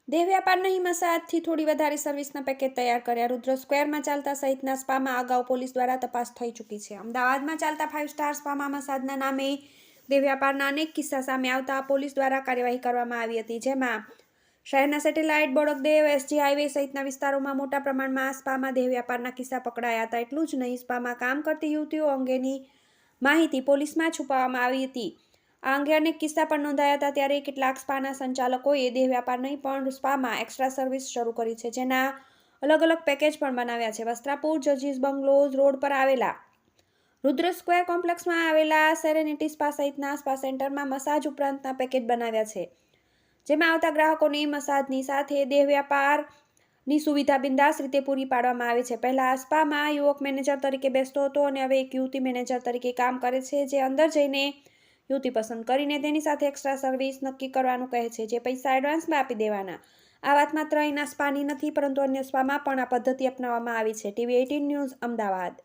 દેહ વ્યાપાર નહીં મસાજથી થોડી વધારે સર્વિસના પેકેજ તૈયાર કર્યા. રુદ્ર સ્ક્વેરમાં ચાલતા સહિતના સ્પામાં અગાઉ પોલીસ દ્વારા તપાસ થઈ ચૂકી છે. અમદાવાદમાં ચાલતા 5 સ્ટાર સ્પામાં મસાજના નામે દેહ વ્યાપારના અનેક કિસ્સા સામે આવતા પોલીસ દ્વારા કાર્યવાહી કરવામાં આવી હતી, જેમાં શહેરના સેટેલાઇટ, બોડકદેવ, એસજી હાઈવે સહિતના વિસ્તારોમાં મોટા પ્રમાણમાં સ્પામાં દેહ વ્યાપારના કિસ્સા પકડાયા હતા. એટલું જ નહીં, સ્પામાં કામ કરતી યુવતીઓ અંગેની માહિતી પોલીસમાં છુપાવવામાં આવી હતી. આ અંગે અનેક કિસ્સા પણ નોંધાયા હતા. ત્યારે કેટલાક સ્પાના સંચાલકોએ દેહ વ્યાપાર નહીં પણ સ્પામાં એક્સ્ટ્રા સર્વિસ શરૂ કરી છે, જેના અલગ અલગ પેકેજ પણ બનાવ્યા છે. વસ્ત્રાપુર જજીસ બંગલોઝ રોડ પર આવેલા રુદ્ર સ્ક્વેર કોમ્પ્લેક્સમાં આવેલા સેરેનિટી સ્પા સહિતના સ્પા સેન્ટરમાં મસાજ ઉપરાંતના પેકેજ બનાવ્યા છે, જેમાં આવતા ગ્રાહકોને મસાજની સાથે દેહ વ્યાપારની સુવિધા બિંદાસ રીતે પૂરી પાડવામાં આવે છે. પહેલા આ સ્પામાં યુવક મેનેજર તરીકે બેસતો હતો અને હવે એક યુવતી મેનેજર તરીકે કામ કરે છે, જે અંદર જઈને યુવતી પસંદ કરીને તેની સાથે એક્સ્ટ્રા સર્વિસ નક્કી કરવાનું કહે છે, જે પૈસા એડવાન્સમાં આપી દેવાના. આ વાત માત્ર અહીંના સ્પાની નથી, પરંતુ અન્ય સ્પામાં પણ આ પદ્ધતિ અપનાવવામાં આવી છે. TV18 news, Ahmedabad.